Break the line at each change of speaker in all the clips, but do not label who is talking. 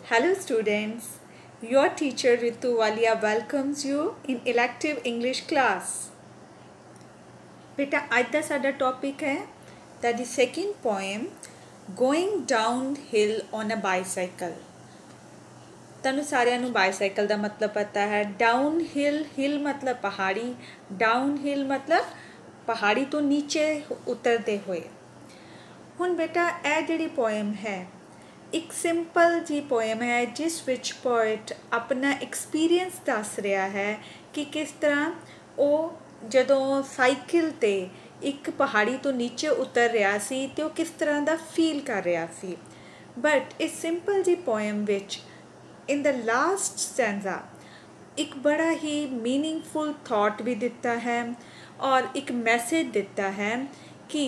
Hello students, your teacher Ritu Walia welcomes you in elective English class. बेटा आज का साडा टॉपिक है that the second poem going down hill on a bicycle. तनु सारिਆਂ ਨੂੰ बाईसाइकिल ਦਾ मतलब पता है। डाउन हिल, हिल मतलब पहाड़ी, डाउन हिल मतलब पहाड़ी तो नीचे उतरते हुए। हुण बेटा ਇਹ ਜਿਹੜੀ पोएम है एक सिंपल जी पोएम है जिस विच पोएट अपना एक्सपीरियंस दस रहा है कि किस तरह वो जदों साइकिल ते एक पहाड़ी तो नीचे उतर रहा सी ते वो किस तरह दा फील कर रहा सी। बट इस सिंपल जी poem which in the last stanza एक बड़ा ही मीनिंगफुल थॉट भी दिता है और एक मैसेज दिता है कि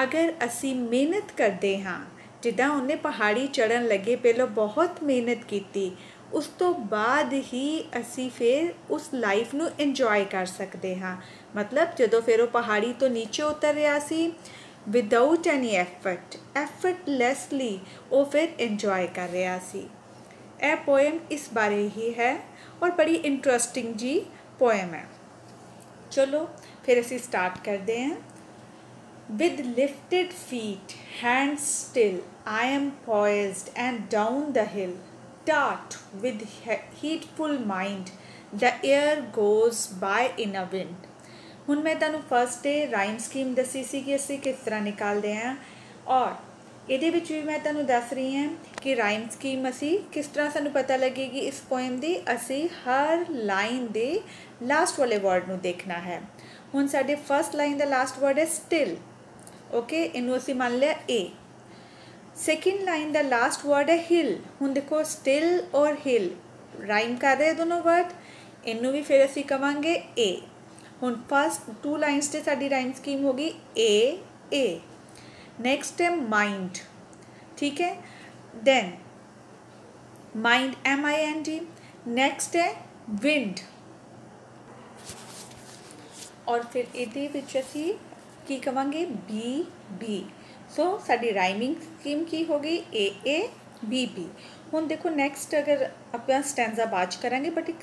अगर असी मेहनत करते हाँ जिदा उन्हें पहाड़ी चढ़न लगे पहलों बहुत मेहनत की उस तो बाद ही असी फिर उस लाइफ नू इंजॉय कर सकते हाँ। मतलब जदों फिर वो पहाड़ी तो नीचे उतर रहा सी विदाउट एनी एफर्टलैसली वो फिर इंजॉय कर रहा सी। यह पोएम इस बारे ही है और बड़ी इंटरेस्टिंग जी पोएम है। चलो फिर असी स्टार्ट करते हैं। With lifted feet, hands still, I am poised and down the hill. Dart with heedful mind, the air goes by in a wind. ਹੁਣ मैं ਤੁਹਾਨੂੰ फर्स्ट डे राइम स्कीम दसी सी कि ਅਸੀਂ किस तरह निकालते हैं और ਇਹਦੇ ਵਿੱਚ ਵੀ मैं ਤੁਹਾਨੂੰ दस रही ਹਾਂ कि राइम स्कीम ਅਸੀਂ किस तरह ਸਾਨੂੰ पता लगेगी इस पोएम ਦੀ। ਅਸੀਂ हर लाइन ਦੇ लास्ट वाले वर्ड ਨੂੰ देखना है। ਹੁਣ ਸਾਡੇ फर्स्ट लाइन ਦਾ लास्ट वर्ड है स्टिल। ओके इनू असी मान लिया ए। सेकेंड लाइन द लास्ट वर्ड है हिल। हुण देखो स्टिल और हिल राइम कर रहे दोनों वर्ड, इनू भी फिर असी कवांगे ए। हुण फर्स्ट टू लाइन्स से साडी राइम स्कीम होगी ए। नैक्सट है माइंड, ठीक है, देन माइंड MIND। नैक्सट है विंड और फिर इहदे विच असी की कवांगे बी। सो साडी राइमिंग स्कीम की होगी ए बी। हुण देखो नैक्सट अगर अपना स्टैंजा बाद करांगे बट एक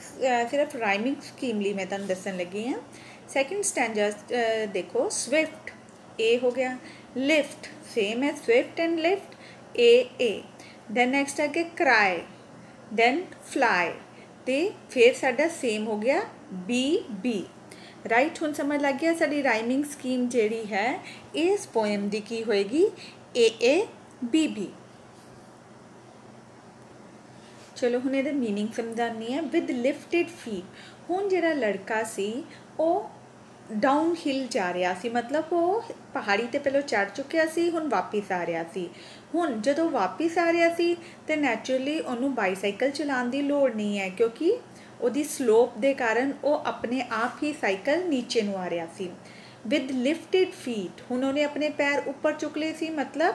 सिर्फ राइमिंग स्कीम लिए मैं तुहानूं दस्सण लगी हाँ। सैकेंड स्टैंजा देखो स्विफ्ट ए हो गया, लिफ्ट सेम है स्विफ्ट एंड लिफ्ट ए। दैन नैक्सट अगे क्राई, दैन फ्लाई ते फिर साडा सेम हो गया बी। राइट हुण समझ लग गया साडी राइमिंग स्कीम जिहड़ी है इस पोएम दी की होएगी ए बी। चलो हुण इहदा मीनिंग समझानी है। विद लिफ्टेड फीट, हुण जिहड़ा लड़का सी वो डाउन हिल जा रहा सी, मतलब वो पहाड़ी ते पहलों चढ़ चुकिया सी, हुण वापस आ रहा सी। हुण जदों वापस आ रहा सी ते नैचुरली उन्होंने बाईसाइकिल चलाउण दी लोड़ नहीं है क्योंकि ਉਹਦੀ स्लोप के कारण वो अपने आप ही साइकिल नीचे नूं आ रहा सी। विद लिफ्टेड फीट हुण उन्हें अपने पैर ऊपर चुक लए सी, मतलब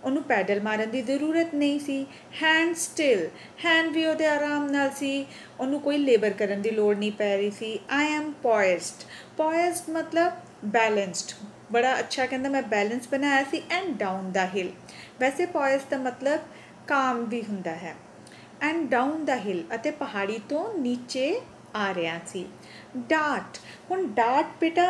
उन्होंने पैडल मारन की जरूरत नहीं सी। हैंड स्टिल, हैंड भी उहदे आराम नाल सी, उन्होंने कोई लेबर करन की लोड़ नहीं पै रही सी। आई एम पॉइज्ड मतलब बैलेंस्ड, बड़ा अच्छा कहता मैं बैलेंस बनाया सी। एंड डाउन द हिल, वैसे पॉइज्ड का मतलब काम भी हुंदा है। एंड डाउन द हिल अते पहाड़ी तो नीचे आ रहा सी। डार्ट, हुण डार्ट बेटा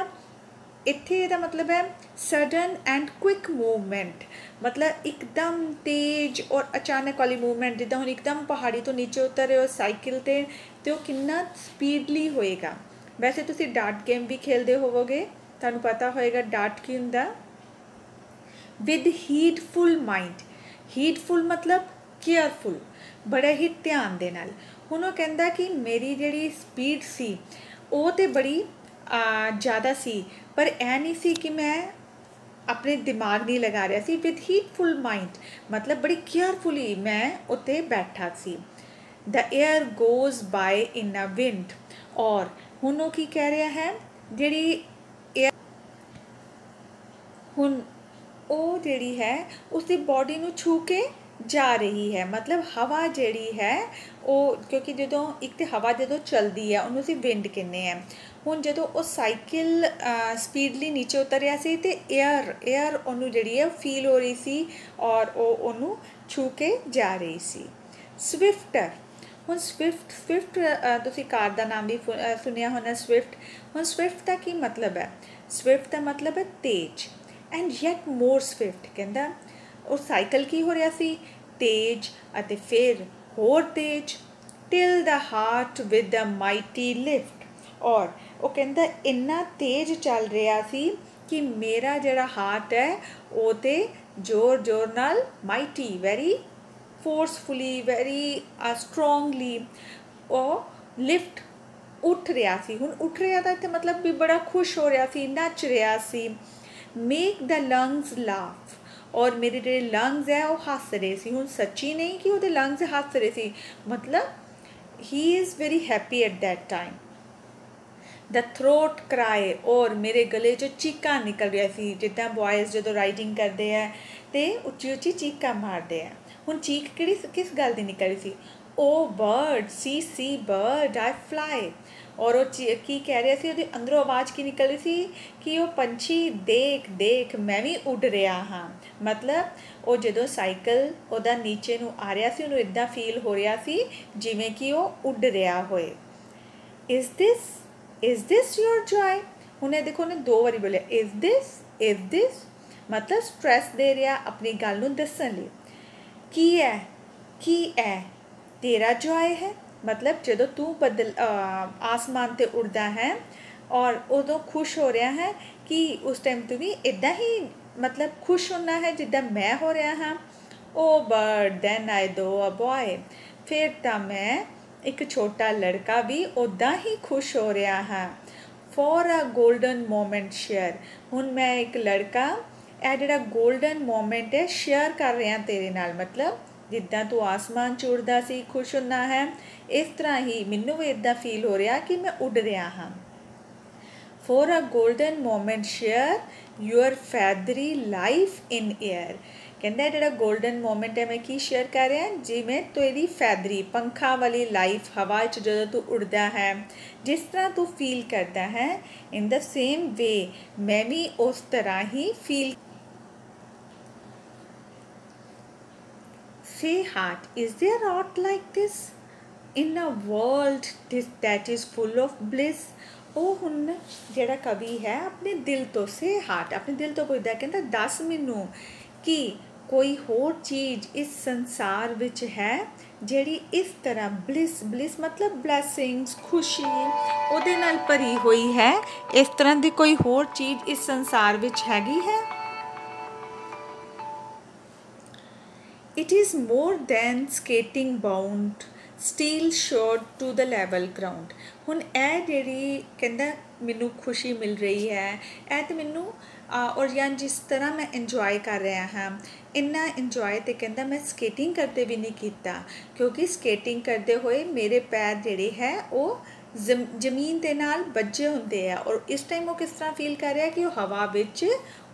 इत्थे इहदा मतलब है सडन एंड क्विक मूवमेंट, मतलब एकदम तेज और अचानक वाली मूवमेंट। जिद्दां हुण एकदम पहाड़ी तो नीचे उतर रहे हो साइकिल ते वो कितना स्पीडली होएगा। वैसे तुसी डार्ट गेम भी खेलते होवोगे, तुहानूं पता होएगा डार्ट की हुंदा। विद हीडफुल माइंड, हीडफुल मतलब केयरफुल, बड़े ही ध्यान दे नाल। हुण वो कहंदा कि मेरी जिहड़ी स्पीड सी वो तो बड़ी ज़्यादा सी पर ऐ नहीं सी कि मैं अपने दिमाग नहीं लगा रहा सी। विद हीडफुल माइंड मतलब बड़ी केयरफुली मैं उत्ते बैठा सी। The air goes by in a wind, और हुण वो की कह रहा है जिहड़ी एयर हुण वो जिहड़ी है उसकी बॉडी नूं छू के जा रही है, मतलब हवा जिहड़ी है वो, क्योंकि जदों एक तो हवा जदों चलती है उन्होंने असीं विंड कहने हैं। हुण जदों वो साइकिल स्पीडली नीचे उतर रहा सी ते एयर उन्होंने जिहड़ी है फील हो रही सी और वो उन्होंने छू के जा रही सी। ਸਵਿਫਟਰ। ਹੁਣ ਸਵਿਫਟ ਤੁਸੀਂ ਕਾਰ ਦਾ ਨਾਮ ਵੀ ਸੁਣਿਆ ਹੋਣਾ ਸਵਿਫਟ। ਹੁਣ ਸਵਿਫਟ ਦਾ ਕੀ ਮਤਲਬ ਹੈ? ਸਵਿਫਟ ਦਾ ਮਤਲਬ ਹੈ ਤੇਜ਼। ਐਂਡ ਯੈਟ ਮੋਰ ਸਵਿਫਟ, ਕਹਿੰਦਾ ਉਹ ਸਾਈਕਲ ਕੀ ਹੋ ਰਿਹਾ ਸੀ? ਤੇਜ਼, ਅਤੇ ਫਿਰ ਹੋਰ ਤੇਜ਼। Till the heart with a mighty lift, ਔਰ ਉਹ ਕਹਿੰਦਾ ਇੰਨਾ ਤੇਜ਼ ਚੱਲ ਰਿਹਾ ਸੀ ਕਿ ਮੇਰਾ ਜਿਹੜਾ ਹਾਰਟ ਹੈ ਉਹ ਤੇ ਜ਼ੋਰ ਜ਼ੋਰ ਨਾਲ, mighty very forcefully, very strongly ਉਹ ਲਿਫਟ ਉੱਠ ਰਿਹਾ ਸੀ। ਹੁਣ ਉੱਠ ਰਿਹਾ ਦਾ ਇੱਥੇ ਮਤਲਬ ਵੀ ਬੜਾ ਖੁਸ਼ ਹੋ ਰਿਹਾ ਸੀ, ਨੱਚ ਰਿਹਾ ਸੀ। ਮੇਕ ਦ ਲੰਗਸ ਲਾਫ, ਔਰ ਮੇਰੇ ਜਿਹੜੇ ਲੰਗਸ ਹੈ ਉਹ ਹੱਸ ਰਹੇ ਸੀ। ਹੁਣ ਸੱਚੀ ਨਹੀਂ ਕਿ ਉਹਦੇ ਲੰਗਸ ਹੱਸ ਰਹੇ ਸੀ, ਮਤਲਬ he is very happy at that time. The throat cry, ਔਰ ਮੇਰੇ ਗਲੇ 'ਚੋਂ ਚੀਕਾਂ ਨਿਕਲ ਰਿਹਾ ਸੀ, ਜਿੱਦਾਂ ਬॉयਜ਼ ਜਦੋਂ ਰਾਈਡਿੰਗ ਕਰਦੇ ਹੈ ਤੇ ਉੱਚੀ ਉੱਚੀ ਚੀਕਾਂ ਮਾਰਦੇ ਆ। ਹੁਣ ਚੀਕ ਕਿਸ ਗੱਲ ਦੀ ਨਿਕਲ ਰਹੀ ਸੀ? ਓ ਬਰਡ, ਸੀ ਬਰਡ ਆਈ ਫਲਾਈ, ਔਰ ਉਹ ਕੀ ਕਹਿ ਰਿਹਾ ਸੀ? ਉਹਦੇ ਅੰਦਰੋਂ ਆਵਾਜ਼ ਕੀ ਨਿਕਲ ਰਹੀ ਸੀ ਕਿ ਉਹ ਪੰਛੀ ਦੇਖ ਦੇਖ ਮੈਂ ਵੀ ਉੱਡ ਰਿਹਾ ਹਾਂ। ਮਤਲਬ ਉਹ ਜਦੋਂ ਸਾਈਕਲ ਉਹਦਾ ਨੀਚੇ ਨੂੰ ਆ ਰਿਹਾ ਸੀ, ਉਹਨੂੰ ਇੱਦਾਂ ਫੀਲ ਹੋ ਰਿਹਾ ਸੀ ਜਿਵੇਂ ਕਿ ਉਹ ਉੱਡ ਰਿਹਾ ਹੋਏ। Is this your joy? ਹੁਣ ਇਹ ਦੇਖੋ ਉਹਨੇ 2 ਵਾਰੀ ਬੋਲਿਆ ਇਜ਼ ਦਿਸ, ਮਤਲਬ ਸਟ੍ਰੈਸ ਦੇ ਰਿਹਾ ਆਪਣੀ ਗੱਲ ਨੂੰ ਦੱਸਣ ਲਈ। ਕੀ ਹੈ ਤੇਰਾ ਜੋਏ ਹੈ? ਮਤਲਬ ਜਦੋਂ ਤੂੰ ਆਸਮਾਨ 'ਤੇ ਉੱਡਦਾ ਹੈ ਔਰ ਉਦੋਂ ਖੁਸ਼ ਹੋ ਰਿਹਾ ਹੈ ਕਿ ਉਸ ਟਾਈਮ ਤੂੰ ਵੀ ਇੱਦਾਂ ਹੀ ਮਤਲਬ ਖੁਸ਼ ਹੋਣਾ ਹੈ ਜਿੱਦਾਂ ਮੈਂ ਹੋ ਰਿਹਾ ਹਾਂ। ਓ ਬਰਡ ਦੈਨ ਆਈ ਦੋ ਅ ਬॉय, ਫਿਰ ਤਾਂ ਮੈਂ ਇੱਕ ਛੋਟਾ ਲੜਕਾ ਵੀ ਉੱਦਾਂ ਹੀ ਖੁਸ਼ ਹੋ ਰਿਹਾ ਹਾਂ। For a golden moment share, ਹੁਣ ਮੈਂ ਇੱਕ ਲੜਕਾ ਇਹ ਜਿਹੜਾ ਗੋਲਡਨ ਮੋਮੈਂਟ ਹੈ ਸ਼ੇਅਰ ਕਰ ਰਿਹਾ ਤੇਰੇ ਨਾਲ। ਮਤਲਬ ਜਿੱਦਾਂ ਤੂੰ ਆਸਮਾਨ 'ਚ ਉੱਡਦਾ ਸੀ, ਖੁਸ਼ ਹੁੰਦਾ ਹੈ, ਇਸ ਤਰ੍ਹਾਂ ਹੀ ਮੈਨੂੰ ਵੀ ਇੱਦਾਂ ਫੀਲ ਹੋ ਰਿਹਾ ਕਿ ਮੈਂ ਉੱਡ ਰਿਹਾ ਹਾਂ। For a golden moment share your feathery life in air, ਕਹਿੰਦਾ ਜਿਹੜਾ ਗੋਲਡਨ ਮੋਮੈਂਟ ਹੈ ਮੈਂ ਕੀ ਸ਼ੇਅਰ ਕਰ ਰਿਹਾ? ਜਿਵੇਂ ਤੇਰੀ ਫੈਦਰੀ ਪੰਖਾਂ ਵਾਲੀ ਲਾਈਫ ਹਵਾ 'ਚ ਜਦੋਂ ਤੂੰ ਉੱਡਦਾ ਹੈ ਜਿਸ ਤਰ੍ਹਾਂ ਤੂੰ ਫੀਲ ਕਰਦਾ ਹੈ, ਇਨ ਦ ਸੇਮ ਵੇ ਮੈਂ ਵੀ ਉਸ ਤਰ੍ਹਾਂ ਹੀ feel. Say heart, is there aught like this in a world that is full of bliss? ਉਹ ਹੁਣ ਜਿਹੜਾ ਕਵੀ ਹੈ ਆਪਣੇ ਦਿਲ ਤੋਂ, ਸੇ ਹਾਰਟ ਆਪਣੇ ਦਿਲ ਤੋਂ ਪੁੱਛਦਾ, ਕਹਿੰਦਾ ਦੱਸ ਮੈਨੂੰ ਕਿ ਕੋਈ ਹੋਰ ਚੀਜ਼ ਇਸ ਸੰਸਾਰ ਵਿੱਚ ਹੈ ਜਿਹੜੀ ਇਸ ਤਰ੍ਹਾਂ ਬਲਿਸ ਮਤਲਬ ਬਲੈਸਿੰਗਸ, ਖੁਸ਼ੀ ਉਹਦੇ ਨਾਲ ਭਰੀ ਹੋਈ ਹੈ। ਇਸ ਤਰ੍ਹਾਂ ਦੀ ਕੋਈ ਹੋਰ ਚੀਜ਼ ਇਸ ਸੰਸਾਰ ਵਿੱਚ ਹੈਗੀ ਹੈ? It is more than skating bound, steel shod to the level ground. ਹੁਣ ਇਹ ਜਿਹੜੀ ਕਹਿੰਦਾ ਮੈਨੂੰ ਖੁਸ਼ੀ ਮਿਲ ਰਹੀ ਹੈ, ਇਹ ਤਾਂ ਮੈਨੂੰ ਔਰ ਜਾਂ ਜਿਸ ਤਰ੍ਹਾਂ ਮੈਂ ਇੰਜੋਏ ਕਰ ਰਿਹਾ ਹਾਂ, ਇੰਨਾ ਇੰਜੋਏ ਤੇ ਕਹਿੰਦਾ ਮੈਂ ਸਕੇਟਿੰਗ ਕਰਦੇ ਵੀ ਨਹੀਂ ਕੀਤਾ, ਕਿਉਂਕਿ ਸਕੇਟਿੰਗ ਕਰਦੇ ਹੋਏ ਮੇਰੇ ਪੈਰ ਜਿਹੜੇ ਹੈ ਉਹ ਜ਼ਮੀਨ ਦੇ ਨਾਲ ਵੱਜੇ ਹੁੰਦੇ ਆ, ਔਰ ਇਸ ਟਾਈਮ ਉਹ ਕਿਸ ਤਰ੍ਹਾਂ ਫੀਲ ਕਰ ਰਿਹਾ ਕਿ ਉਹ ਹਵਾ ਵਿੱਚ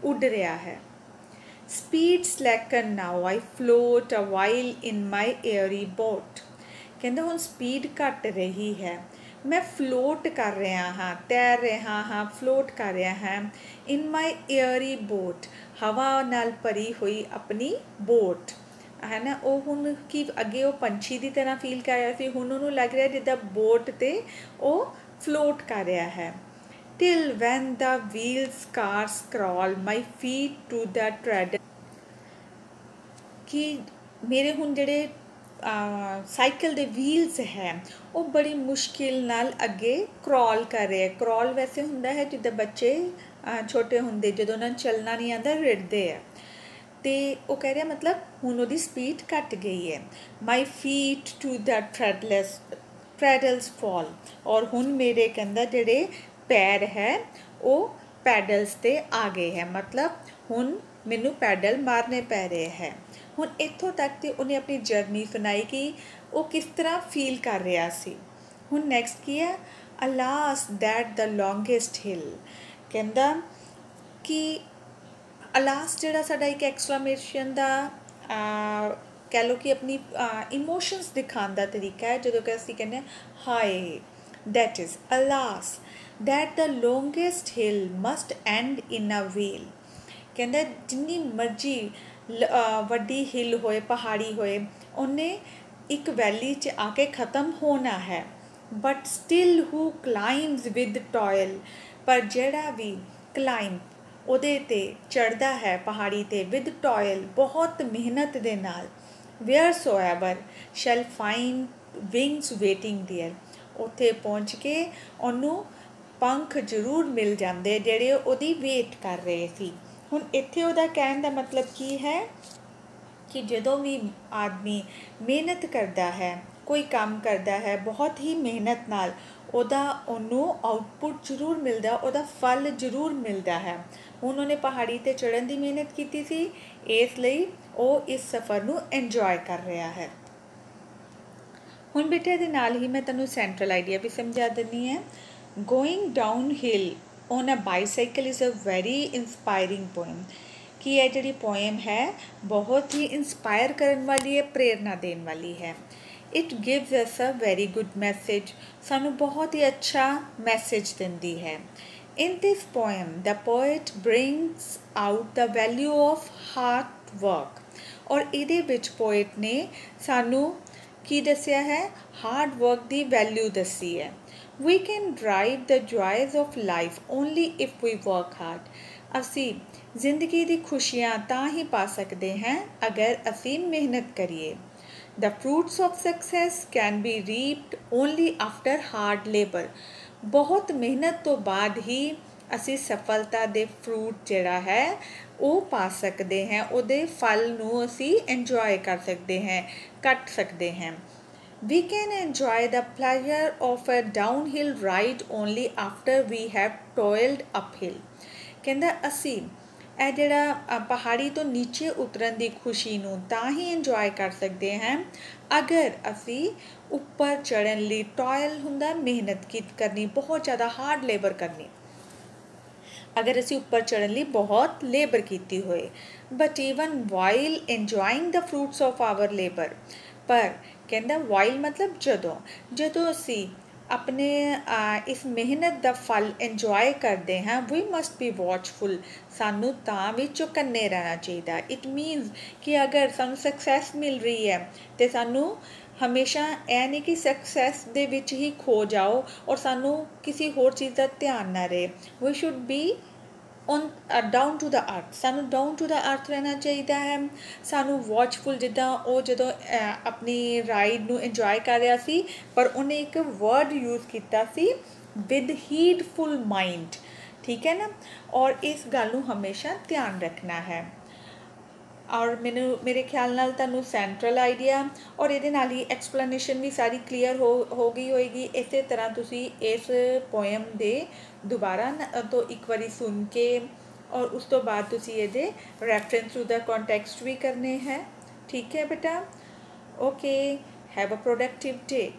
ਉੱਡ ਰਿਹਾ ਹੈ। Speed slacken now, I float a while in my airy boat. ਕਹਿੰਦਾ ਹੁਣ ਸਪੀਡ ਘੱਟ ਰਹੀ ਹੈ, ਮੈਂ ਫਲੋਟ ਕਰ ਰਿਹਾ ਹਾਂ, ਤੈਰ ਰਿਹਾ ਹਾਂ, ਫਲੋਟ ਕਰ ਰਿਹਾ ਹਾਂ। ਇਨ ਮਾਈ ਏਅਰੀ ਬੋਟ, ਹਵਾ ਨਾਲ ਭਰੀ ਹੋਈ ਆਪਣੀ ਬੋਟ ਹੈ ਨਾ। ਉਹ ਹੁਣ ਕੀ ਅੱਗੇ ਉਹ ਪੰਛੀ ਦੀ ਤਰ੍ਹਾਂ ਫੀਲ ਕਰ ਰਿਹਾ ਸੀ, ਹੁਣ ਉਹਨੂੰ ਲੱਗ ਰਿਹਾ ਜਿੱਦਾਂ ਬੋਟ 'ਤੇ ਉਹ ਫਲੋਟ ਕਰ ਰਿਹਾ ਹੈ। till when the wheels cars crawl my feet to the treadle, ਕਿ ਮੇਰੇ ਹੁਣ ਜਿਹੜੇ ਸਾਈਕਲ ਦੇ ਵੀਲਸ ਹੈ ਉਹ ਬੜੀ ਮੁਸ਼ਕਿਲ ਨਾਲ ਅੱਗੇ ਕਰੋਲ ਕਰ ਰਹੇ। ਕਰੋਲ ਵੈਸੇ ਹੁੰਦਾ ਹੈ ਜਿੱਦਾਂ ਬੱਚੇ ਛੋਟੇ ਹੁੰਦੇ ਜਦੋਂ ਉਹਨਾਂ ਨੂੰ ਚੱਲਣਾ ਨਹੀਂ ਆਉਂਦਾ ਰਿੜਦੇ ਆ, ਅਤੇ ਉਹ ਕਹਿ ਰਿਹਾ ਮਤਲਬ ਹੁਣ ਉਹਦੀ ਸਪੀਡ ਘੱਟ ਗਈ ਹੈ। ਮਾਈ ਫੀਟ ਟੂ ਦ ਟ੍ਰੈਡਲਸ ਫਾਲ, ਔਰ ਹੁਣ ਮੇਰੇ ਕਹਿੰਦਾ ਜਿਹੜੇ ਪੈਰ ਹੈ ਉਹ ਪੈਡਲਸ 'ਤੇ ਆ ਗਏ ਹੈ, ਮਤਲਬ ਹੁਣ ਮੈਨੂੰ ਪੈਡਲ ਮਾਰਨੇ ਪੈ ਰਹੇ ਹੈ। ਹੁਣ ਇੱਥੋਂ ਤੱਕ ਤੇ ਉਹਨੇ ਆਪਣੀ ਜਰਨੀ ਸੁਣਾਈ ਕਿ ਉਹ ਕਿਸ ਤਰ੍ਹਾਂ ਫੀਲ ਕਰ ਰਿਹਾ ਸੀ। ਹੁਣ ਨੈਕਸਟ ਕੀ ਹੈ? ਅਲਾਸ ਦੈਟ ਦ ਲੌਂਗੈਸਟ ਹਿਲ, ਕਹਿੰਦਾ ਕਿ ਅਲਾਸ ਜਿਹੜਾ ਸਾਡਾ ਇੱਕ ਐਕਸਕਲੇਮੇਸ਼ਨ ਦਾ ਕਹਿ ਲਓ ਕਿ ਆਪਣੀ ਇਮੋਸ਼ਨਸ ਦਿਖਾਉਣ ਦਾ ਤਰੀਕਾ ਹੈ। ਜਦੋਂ ਕਿ ਅਸੀਂ ਕਹਿੰਦੇ ਹਾਂ ਹਾਏ, that is alas that the longest hill must end in a vale, ਕਹਿੰਦਾ ਜਿੰਨੀ ਮਰਜ਼ੀ ਵੱਡੀ ਹਿੱਲ ਹੋਏ, ਪਹਾੜੀ ਹੋਏ, ਉਹਨੇ एक वैली च आके ख़त्म होना है, but still who climbs with toil, पर ਜਿਹੜਾ भी क्लाइम ਉਹਦੇ ਤੇ ਚੜ੍ਹਦਾ ਹੈ ਪਹਾੜੀ ਤੇ ਵਿਦ ਟੋਇਲ ਬਹੁਤ ਮਿਹਨਤ ਦੇ ਨਾਲ, where so ever shall find wings waiting there, ਉੱਥੇ ਪਹੁੰਚ ਕੇ ਉਹਨੂੰ ਪੰਖ ਜ਼ਰੂਰ ਮਿਲ ਜਾਂਦੇ ਜਿਹੜੇ ਉਹਦੀ ਵੇਟ ਕਰ ਰਹੇ ਸੀ। ਹੁਣ ਇੱਥੇ ਉਹਦਾ ਕਹਿਣ ਦਾ ਮਤਲਬ ਕੀ ਹੈ ਕਿ ਜਦੋਂ ਵੀ ਆਦਮੀ ਮਿਹਨਤ ਕਰਦਾ ਹੈ, ਕੋਈ ਕੰਮ ਕਰਦਾ ਹੈ ਬਹੁਤ ਹੀ ਮਿਹਨਤ ਨਾਲ, ਉਹਨੂੰ ਆਊਟਪੁੱਟ ਜ਼ਰੂਰ ਮਿਲਦਾ, ਉਹਦਾ ਫਲ ਜ਼ਰੂਰ ਮਿਲਦਾ ਹੈ। ਹੁਣ ਉਹਨੇ ਪਹਾੜੀ 'ਤੇ ਚੜ੍ਹਨ ਦੀ ਮਿਹਨਤ ਕੀਤੀ ਸੀ, ਇਸ ਲਈ ਉਹ ਇਸ ਸਫ਼ਰ ਨੂੰ ਇੰਜੋਏ ਕਰ ਰਿਹਾ ਹੈ। ਹੁਣ ਬੇਟੇ ਇਹਦੇ ਨਾਲ ਹੀ ਮੈਂ ਤੁਹਾਨੂੰ ਸੈਂਟਰਲ ਆਈਡੀਆ ਵੀ ਸਮਝਾ ਦਿੰਦੀ ਹਾਂ। Going downhill on a bicycle is a very inspiring poem, ਕਿ ਇਹ ਜਿਹੜੀ ਪੋਇਮ ਹੈ ਬਹੁਤ ਹੀ ਇੰਸਪਾਇਰ ਕਰਨ ਵਾਲੀ ਹੈ, ਪ੍ਰੇਰਨਾ ਦੇਣ ਵਾਲੀ ਹੈ। It gives us a very good message, ਸਾਨੂੰ ਬਹੁਤ ਹੀ ਅੱਛਾ ਮੈਸੇਜ ਦਿੰਦੀ ਹੈ। In this poem, the poet brings out the value of hard work, और ਇਹਦੇ ਵਿੱਚ poet ਨੇ ਸਾਨੂੰ ਕੀ ਦੱਸਿਆ ਹੈ, ਹਾਰਡ ਵਰਕ ਦੀ ਵੈਲਿਊ ਦੱਸੀ ਹੈ। We can derive the joys of life only if we work hard, ਅਸੀਂ ਜ਼ਿੰਦਗੀ ਦੀ ਖੁਸ਼ੀਆਂ ਤਾਂ ਹੀ ਪਾ ਸਕਦੇ ਹਾਂ ਅਗਰ ਅਸੀਂ ਮਿਹਨਤ ਕਰੀਏ। The fruits of success can be reaped only after hard labor, ਬਹੁਤ ਮਿਹਨਤ ਤੋਂ ਬਾਅਦ ਹੀ ਅਸੀਂ ਸਫਲਤਾ ਦੇ ਫਰੂਟ ਜਿਹੜਾ ਹੈ ਉਹ ਪਾ ਸਕਦੇ ਹਾਂ, ਉਹਦੇ ਫਲ ਨੂੰ ਅਸੀਂ ਇੰਜੋਏ ਕਰ ਸਕਦੇ ਹਾਂ, ਕੱਟ ਸਕਦੇ ਹਾਂ। We can enjoy the pleasure of a downhill ride only after we have toiled uphill, ਕਹਿੰਦਾ ਅਸੀਂ ਇਹ ਜਿਹੜਾ ਪਹਾੜੀ ਤੋਂ ਨੀਚੇ ਉਤਰਨ ਦੀ ਖੁਸ਼ੀ ਨੂੰ ਤਾਂ ਹੀ ਇੰਜੋਏ ਕਰ ਸਕਦੇ ਹਾਂ ਅਗਰ ਅਸੀਂ ਉੱਪਰ ਚੜ੍ਹਨ ਲਈ ਟੋਇਲ ਹੁੰਦਾ, ਮਿਹਨਤ ਕਰਨੀ, ਬਹੁਤ ਜ਼ਿਆਦਾ ਹਾਰਡ ਲੇਬਰ ਕਰਨੀ, ਅਗਰ ਅਸੀਂ ਉੱਪਰ ਚੜ੍ਹਨ ਲਈ ਬਹੁਤ ਲੇਬਰ ਕੀਤੀ ਹੋਏ। But even while enjoying the fruits of hour labour, ਪਰ ਕਹਿੰਦਾ ਵਾਈਲ ਮਤਲਬ ਜਦੋਂ ਅਸੀਂ ਆਪਣੇ ਇਸ ਮਿਹਨਤ ਦਾ ਫਲ ਇੰਜੋਏ ਕਰਦੇ ਹਾਂ, ਵੀ ਮਸਟ ਬੀ ਵਾਚਫੁਲ, ਸਾਨੂੰ ਤਾਂ ਵੀ ਚੁਕੰਨੇ ਰਹਿਣਾ ਚਾਹੀਦਾ। ਇਟ ਮੀਨਸ ਕਿ ਅਗਰ ਸਾਨੂੰ ਸਕਸੈਸ ਮਿਲ ਰਹੀ ਹੈ ਅਤੇ ਸਾਨੂੰ ਹਮੇਸ਼ਾ ਇਹ ਨਹੀਂ ਕਿ ਸਕਸੈਸ ਦੇ ਵਿੱਚ ਹੀ ਖੋ ਜਾਓ ਔਰ ਸਾਨੂੰ ਕਿਸੇ ਹੋਰ ਚੀਜ਼ ਦਾ ਧਿਆਨ ਨਾ ਰਹੇ। We should be on down to the earth, ਸਾਨੂੰ ਡਾਊਨ ਟੂ ਦਾ ਅਰਥ ਰਹਿਣਾ ਚਾਹੀਦਾ ਹੈ। ਸਾਨੂੰ ਵਾਚਫੁਲ, ਜਿੱਦਾਂ ਉਹ ਜਦੋਂ ਆਪਣੀ ਰਾਈਡ ਨੂੰ ਇੰਜੋਏ ਕਰ ਰਿਹਾ ਸੀ ਪਰ ਉਹਨੇ ਇੱਕ ਵਰਡ ਯੂਜ਼ ਕੀਤਾ ਸੀ, ਵਿਦ ਹੀਡਫੁਲ ਮਾਈਂਡ, ਠੀਕ ਹੈ ਨਾ, ਔਰ ਇਸ ਗੱਲ ਨੂੰ ਹਮੇਸ਼ਾ ਧਿਆਨ ਰੱਖਣਾ ਹੈ। ਔਰ ਮੇਰੇ ਖਿਆਲ ਨਾਲ ਤੁਹਾਨੂੰ ਸੈਂਟਰਲ ਆਈਡੀਆ ਔਰ ਇਹਦੇ ਨਾਲ ਹੀ ਐਕਸਪਲੇਨੇਸ਼ਨ ਵੀ ਸਾਰੀ ਕਲੀਅਰ ਹੋ ਗਈ ਹੋਏਗੀ। ਇਸੇ ਤਰ੍ਹਾਂ ਤੁਸੀਂ ਇਸ ਪੋਇਮ ਦੇ ਦੁਬਾਰਾ ਤੋਂ ਇੱਕ ਵਾਰੀ ਸੁਣ ਕੇ ਔਰ ਉਸ ਤੋਂ ਬਾਅਦ ਤੁਸੀਂ ਇਹਦੇ ਰੈਫਰੈਂਸ ਟੂ ਦਾ ਕੰਟੈਕਸਟ ਵੀ ਕਰਨੇ ਹੈ। ਠੀਕ ਹੈ ਬੇਟਾ, okay, have a productive day.